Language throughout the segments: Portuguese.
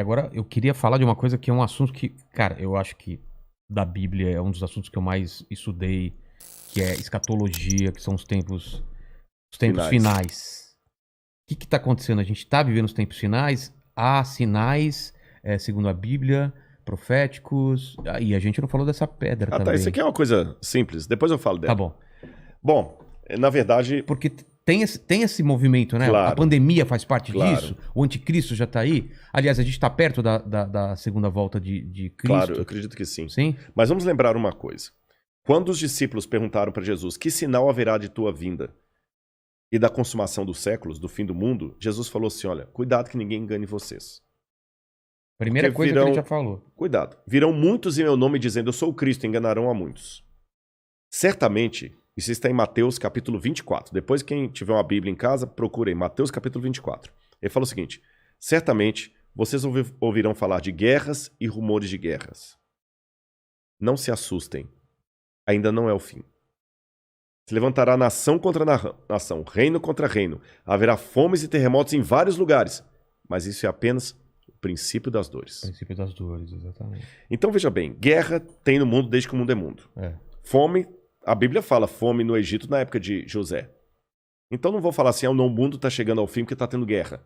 E agora eu queria falar de uma coisa que é um assunto que, cara, eu acho que da Bíblia é um dos assuntos que eu mais estudei, que é escatologia, que são os tempos Finais. finais. O que está acontecendo? A gente está vivendo os tempos finais, há sinais, segundo a Bíblia, proféticos, e a gente não falou dessa pedra Ah, tá. Isso também. aqui é uma coisa simples. Depois eu falo Tá dela. bom. Bom, na verdade, Porque tem esse movimento, né? A claro, pandemia faz parte claro, disso, o anticristo já está aí. Aliás, a gente está perto da segunda volta de claro, eu Cristo. acredito que sim. Sim? Mas vamos lembrar uma coisa. Quando os discípulos perguntaram para Jesus que sinal haverá de tua vinda e da consumação dos séculos, do fim do mundo, Jesus falou assim: olha, cuidado que ninguém engane vocês. Porque Primeira coisa que ele já virão, falou. cuidado, virão muitos em meu nome dizendo eu sou o Cristo, enganarão a muitos. Certamente, isso está em Mateus capítulo 24. Depois, quem tiver uma Bíblia em casa, procure em Mateus capítulo 24. Ele fala o seguinte: certamente vocês ouvirão falar de guerras e rumores de guerras. Não se assustem, ainda não é o fim. Se levantará nação contra nação, reino contra reino. Haverá fomes e terremotos em vários lugares. Mas isso é apenas o princípio das dores. Princípio das dores, exatamente. Então veja bem, guerra tem no mundo desde que o mundo é mundo. É. Fome, a Bíblia fala fome no Egito na época de José. Então não vou falar assim, o mundo está chegando ao fim porque está tendo guerra.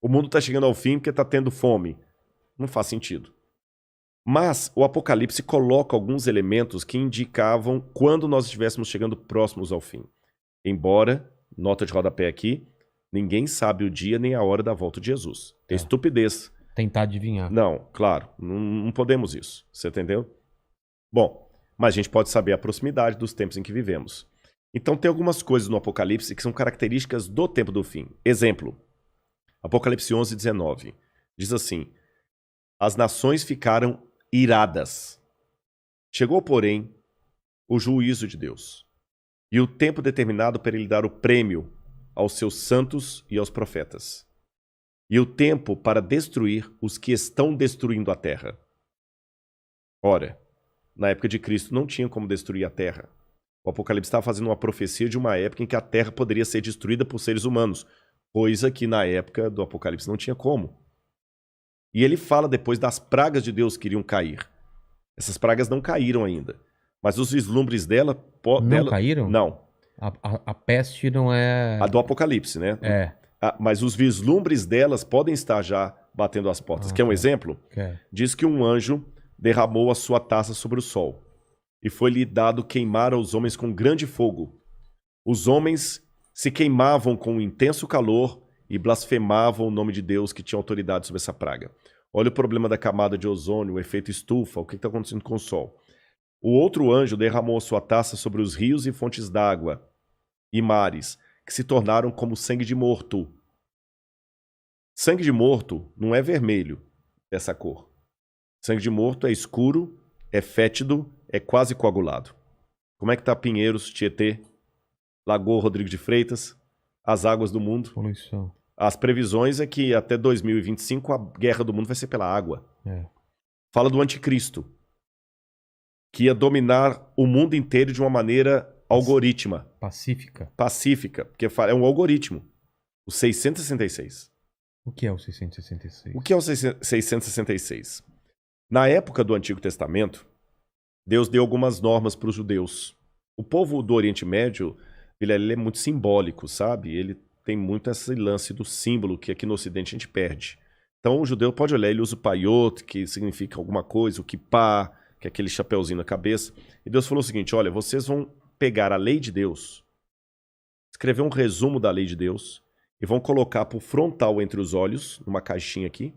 O mundo está chegando ao fim porque está tendo fome. Não faz sentido. Mas o Apocalipse coloca alguns elementos que indicavam quando nós estivéssemos chegando próximos ao fim. Embora, nota de rodapé aqui, ninguém sabe o dia nem a hora da volta de Jesus. É estupidez. Tentar adivinhar. Não, claro, não podemos isso. Você entendeu? Bom, mas a gente pode saber a proximidade dos tempos em que vivemos. Então tem algumas coisas no Apocalipse que são características do tempo do fim. Exemplo, Apocalipse 11, 19. Diz assim: as nações ficaram iradas. Chegou, porém, o juízo de Deus e o tempo determinado para ele dar o prêmio aos seus santos e aos profetas, e o tempo para destruir os que estão destruindo a terra. Ora, na época de Cristo não tinha como destruir a terra. O Apocalipse estava fazendo uma profecia de uma época em que a terra poderia ser destruída por seres humanos, coisa que na época do Apocalipse não tinha como. E ele fala depois das pragas de Deus que iriam cair. Essas pragas não caíram ainda, mas os vislumbres dela... Não caíram? Não. A peste não é... A do Apocalipse, né? É. Mas os vislumbres delas podem estar já batendo as portas. Quer um exemplo? Quer. Diz que um anjo derramou a sua taça sobre o sol, e foi-lhe dado queimar aos homens com grande fogo. Os homens se queimavam com um intenso calor e blasfemavam o nome de Deus que tinha autoridade sobre essa praga. Olha o problema da camada de ozônio, o efeito estufa, o que está acontecendo com o sol. O outro anjo derramou a sua taça sobre os rios e fontes d'água e mares, que se tornaram como sangue de morto. Sangue de morto não é vermelho, dessa cor. Sangue de morto é escuro, é fétido, é quase coagulado. Como é que tá Pinheiros, Tietê, Lagoa Rodrigo de Freitas, as águas do mundo? Poluição. As previsões é que até 2025 a guerra do mundo vai ser pela água. Fala do anticristo, que ia dominar o mundo inteiro de uma maneira algorítmica. Pacífica, porque é um algoritmo. O 666. O que é o 666? O que é o 666? Na época do Antigo Testamento, Deus deu algumas normas para os judeus. O povo do Oriente Médio, ele é muito simbólico, sabe? Ele tem muito esse lance do símbolo que aqui no Ocidente a gente perde. Então o judeu pode olhar, ele usa o paiot, que significa alguma coisa, o kippah, que é aquele chapeuzinho na cabeça. E Deus falou o seguinte: olha, vocês vão pegar a lei de Deus, escrever um resumo da lei de Deus e vão colocar por frontal entre os olhos, numa caixinha aqui,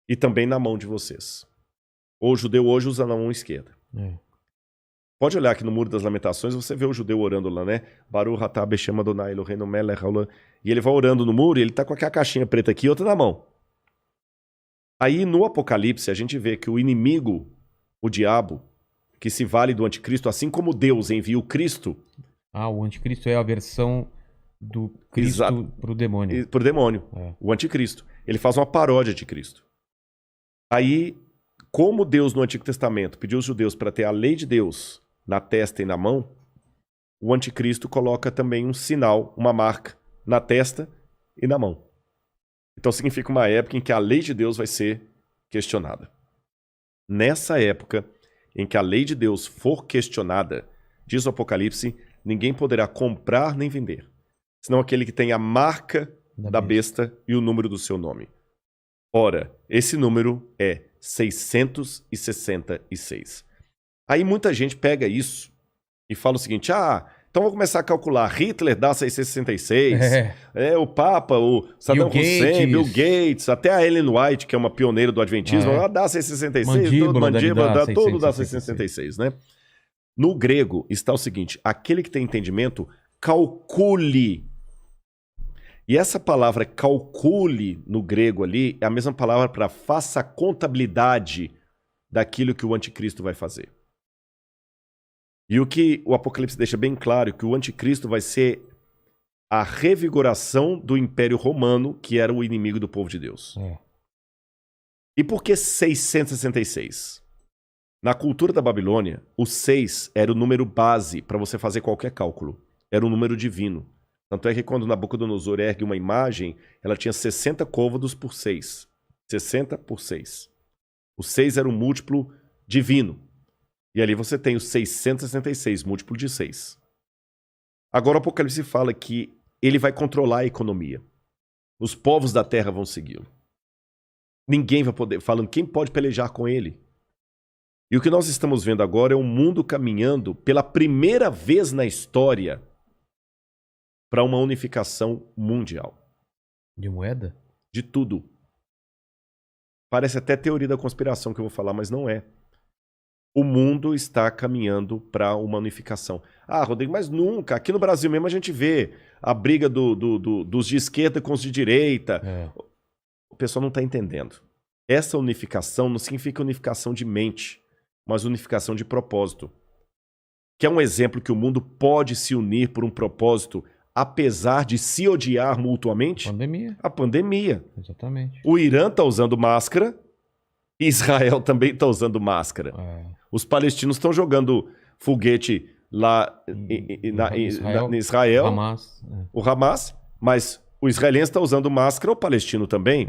e também na mão de vocês. O judeu hoje usa na mão esquerda. Pode olhar aqui no Muro das Lamentações, você vê o judeu orando lá, né? Baruch atah Beshem Adonai Eloheinu melech haolam. E ele vai orando no muro e ele tá com aquela caixinha preta aqui e outra na mão. Aí no Apocalipse a gente vê que o inimigo, o diabo, que se vale do anticristo, assim como Deus envia o Cristo... o anticristo é a versão do Cristo pro demônio. Pro demônio, o anticristo. Ele faz uma paródia de Cristo. Aí, como Deus no Antigo Testamento pediu aos judeus para ter a lei de Deus na testa e na mão, o anticristo coloca também um sinal, uma marca, na testa e na mão. Então significa uma época em que a lei de Deus vai ser questionada. Nessa época em que a lei de Deus for questionada, diz o Apocalipse, ninguém poderá comprar nem vender, senão aquele que tem a marca da besta e o número do seu nome. Ora, esse número é 666. Aí muita gente pega isso e fala o seguinte, então vou começar a calcular, Hitler dá 666, o Papa, o Saddam Hussein, Bill Gates, até a Ellen White, que é uma pioneira do Adventismo, ela dá 666, todo dá 666, né? No grego está o seguinte, aquele que tem entendimento, calcule. E essa palavra calcule no grego ali é a mesma palavra para faça a contabilidade daquilo que o anticristo vai fazer. E o que o Apocalipse deixa bem claro é que o anticristo vai ser a revigoração do Império Romano, que era o inimigo do povo de Deus. E por que 666? Na cultura da Babilônia, o 6 era o número base para você fazer qualquer cálculo. Era um número divino. Tanto é que quando Nabucodonosor ergue uma imagem, ela tinha 60 côvados por 6. 60 por 6. O 6 era um múltiplo divino. E ali você tem o 666, múltiplo de 6. Agora o Apocalipse fala que ele vai controlar a economia. Os povos da terra vão segui-lo. Ninguém vai poder, falando quem pode pelejar com ele. E o que nós estamos vendo agora é o mundo caminhando pela primeira vez na história para uma unificação mundial. De moeda? De tudo. Parece até teoria da conspiração que eu vou falar, mas não é. O mundo está caminhando para uma unificação. Rodrigo, mas nunca. Aqui no Brasil mesmo a gente vê a briga dos de esquerda com os de direita. O pessoal não está entendendo. Essa unificação não significa unificação de mente, mas unificação de propósito. Que é um exemplo que o mundo pode se unir por um propósito, apesar de se odiar mutuamente? Pandemia. A pandemia. Exatamente. O Irã está usando máscara, Israel também está usando máscara. Os palestinos estão jogando foguete lá em Israel, o Hamas, mas o israelense está usando máscara, o palestino também.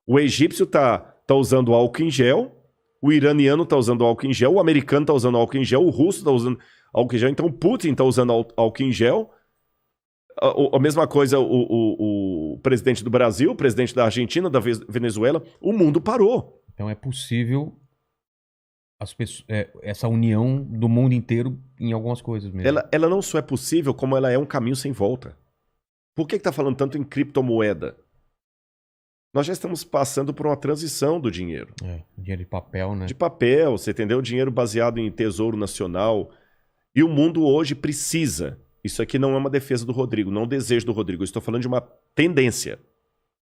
O egípcio está usando álcool em gel, o iraniano está usando álcool em gel, o americano está usando álcool em gel, o russo está usando álcool em gel, então o Putin está usando álcool em gel. A mesma coisa o presidente do Brasil, o presidente da Argentina, da Venezuela, o mundo parou. Então é possível essa união do mundo inteiro em algumas coisas mesmo. Ela não só é possível, como ela é um caminho sem volta. Por que está falando tanto em criptomoeda? Nós já estamos passando por uma transição do dinheiro. Dinheiro de papel, né? De papel, você entendeu? Dinheiro baseado em tesouro nacional. E o mundo hoje precisa. Isso aqui não é uma defesa do Rodrigo, não é um desejo do Rodrigo. Eu estou falando de uma tendência.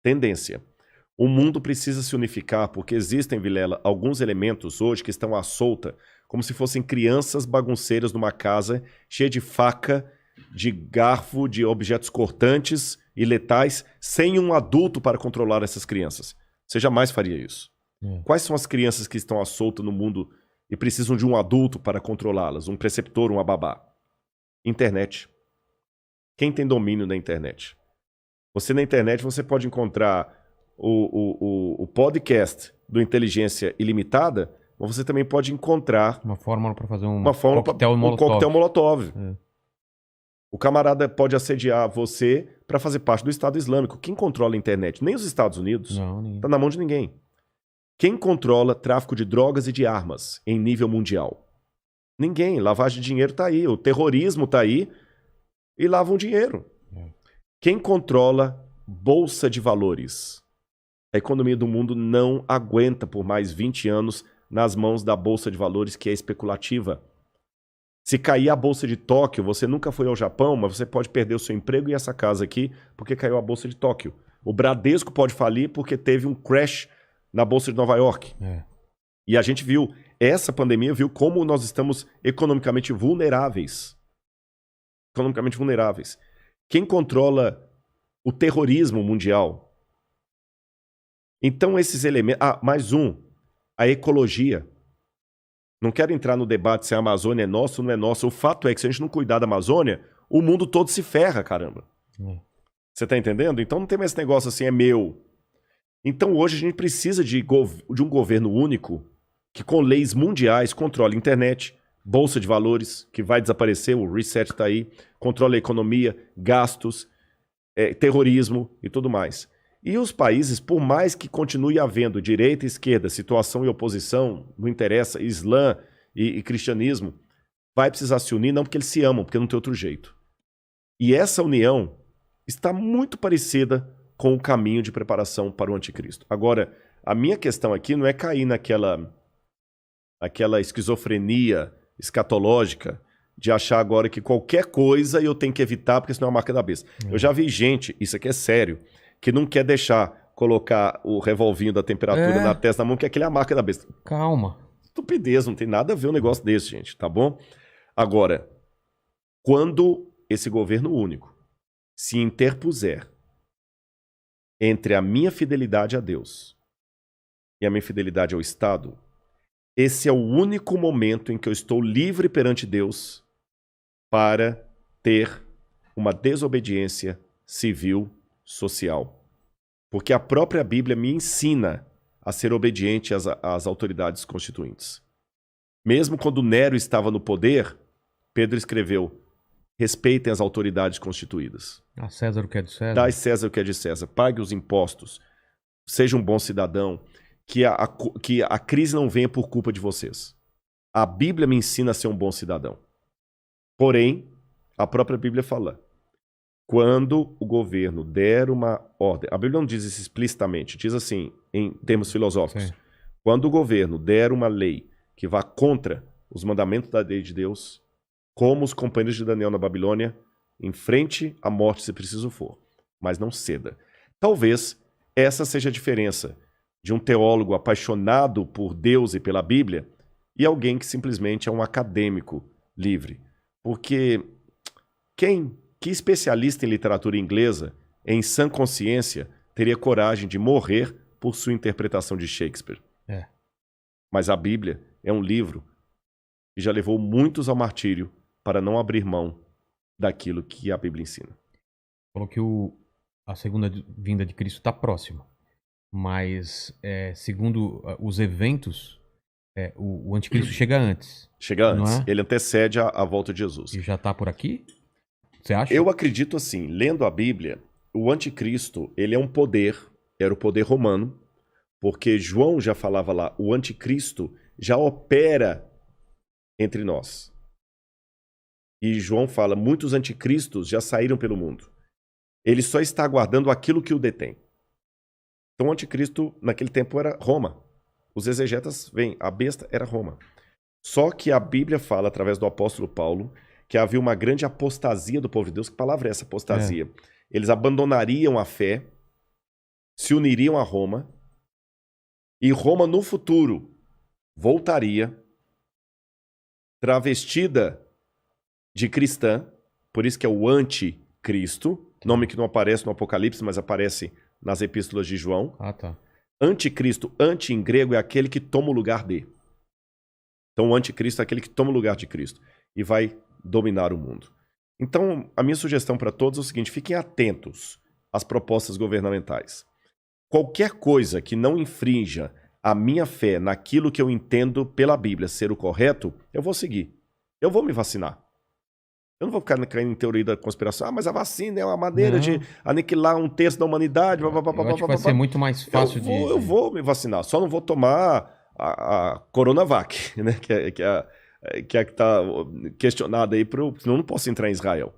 Tendência. O mundo precisa se unificar porque existem, Vilela, alguns elementos hoje que estão à solta, como se fossem crianças bagunceiras numa casa cheia de faca, de garfo, de objetos cortantes e letais, sem um adulto para controlar essas crianças. Você jamais faria isso. Quais são as crianças que estão à solta no mundo e precisam de um adulto para controlá-las? Um preceptor, uma babá? Internet. Quem tem domínio da internet? Você na internet você pode encontrar o podcast do Inteligência Ilimitada, mas você também pode encontrar uma fórmula para fazer um coquetel molotov. O camarada pode assediar você para fazer parte do Estado Islâmico. Quem controla a internet? Nem os Estados Unidos. Não, está na mão de ninguém. Quem controla tráfico de drogas e de armas em nível mundial? Ninguém. Lavagem de dinheiro está aí. O terrorismo está aí e lavam dinheiro. Quem controla bolsa de valores? A economia do mundo não aguenta por mais 20 anos nas mãos da bolsa de valores que é especulativa. Se cair a bolsa de Tóquio, você nunca foi ao Japão, mas você pode perder o seu emprego e essa casa aqui porque caiu a bolsa de Tóquio. O Bradesco pode falir porque teve um crash na bolsa de Nova York. E a gente viu, essa pandemia viu como nós estamos economicamente vulneráveis. Economicamente vulneráveis. Quem controla o terrorismo mundial? Então esses elementos... mais um. A ecologia. Não quero entrar no debate se a Amazônia é nossa ou não é nossa. O fato é que se a gente não cuidar da Amazônia, o mundo todo se ferra, caramba. Você tá entendendo? Então não tem mais esse negócio assim, é meu. Então hoje a gente precisa de um governo único que com leis mundiais controle a internet, bolsa de valores, que vai desaparecer, o reset tá aí, controle a economia, gastos, terrorismo e tudo mais. E os países, por mais que continue havendo direita e esquerda, situação e oposição, não interessa, Islã e cristianismo, vai precisar se unir, não porque eles se amam, porque não tem outro jeito. E essa união está muito parecida com o caminho de preparação para o anticristo. Agora, a minha questão aqui não é cair naquela esquizofrenia escatológica de achar agora que qualquer coisa eu tenho que evitar porque senão é uma marca da besta. Eu já vi gente, isso aqui é sério, que não quer deixar colocar o revolvinho da temperatura na testa da mão, que aquele é a marca da besta. Calma. Estupidez, não tem nada a ver um negócio desse, gente, tá bom? Agora, quando esse governo único se interpuser entre a minha fidelidade a Deus e a minha fidelidade ao Estado, esse é o único momento em que eu estou livre perante Deus para ter uma desobediência civil, social. Porque a própria Bíblia me ensina a ser obediente às autoridades constituintes. Mesmo quando Nero estava no poder, Pedro escreveu: respeitem as autoridades constituídas. A César o que é de César. Dai César o que é de César. Pague os impostos. Seja um bom cidadão. Que a crise não venha por culpa de vocês. A Bíblia me ensina a ser um bom cidadão. Porém, a própria Bíblia fala: quando o governo der uma ordem... A Bíblia não diz isso explicitamente. Diz assim, em termos filosóficos. Sim. Quando o governo der uma lei que vá contra os mandamentos da lei de Deus, como os companheiros de Daniel na Babilônia, enfrente a morte se preciso for, mas não ceda. Talvez essa seja a diferença de um teólogo apaixonado por Deus e pela Bíblia e alguém que simplesmente é um acadêmico livre. Porque que especialista em literatura inglesa, em sã consciência, teria coragem de morrer por sua interpretação de Shakespeare? Mas a Bíblia é um livro que já levou muitos ao martírio para não abrir mão daquilo que a Bíblia ensina. Falou que a segunda vinda de Cristo está próxima. Mas, segundo os eventos, o anticristo chega antes. Chega antes. Ele antecede a volta de Jesus. E já está por aqui? Você acha? Eu acredito assim, lendo a Bíblia, o anticristo, ele é um poder, era o poder romano, porque João já falava lá, o anticristo já opera entre nós. E João fala, muitos anticristos já saíram pelo mundo. Ele só está aguardando aquilo que o detém. Então o anticristo naquele tempo era Roma. Os exegetas veem, a besta era Roma. Só que a Bíblia fala, através do apóstolo Paulo, que havia uma grande apostasia do povo de Deus. Que palavra é essa, apostasia? Eles abandonariam a fé, se uniriam a Roma, e Roma no futuro voltaria travestida de cristã, por isso que é o anticristo, nome que não aparece no Apocalipse, mas aparece nas epístolas de João. Tá. Anticristo, anti em grego, é aquele que toma o lugar de. Então o anticristo é aquele que toma o lugar de Cristo e vai dominar o mundo. Então a minha sugestão para todos é o seguinte, fiquem atentos às propostas governamentais. Qualquer coisa que não infrinja a minha fé naquilo que eu entendo pela Bíblia ser o correto, eu vou seguir. Eu vou me vacinar. Eu não vou ficar caindo em teoria da conspiração. Mas a vacina é uma maneira de aniquilar um terço da humanidade. Eu acho que vai ser muito mais fácil Eu vou me vacinar. Só não vou tomar a Coronavac, né? Que está questionada aí, senão eu não posso entrar em Israel.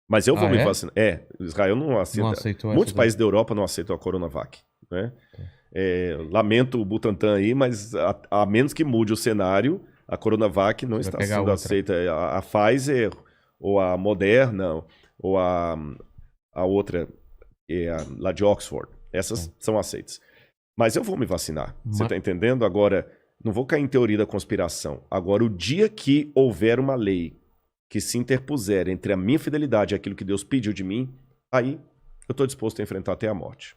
Mas eu vou me vacinar. Israel não aceita. Não aceitou. Muitos países da Europa não aceitam a Coronavac, né? Lamento o Butantan aí, mas a menos que mude o cenário, a Coronavac não está sendo aceita. A Pfizer, ou a Moderna, ou a outra, lá de Oxford. Essas são aceitas. Mas eu vou me vacinar. Você está entendendo? Agora, não vou cair em teoria da conspiração. Agora, o dia que houver uma lei que se interpuser entre a minha fidelidade e aquilo que Deus pediu de mim, aí eu estou disposto a enfrentar até a morte.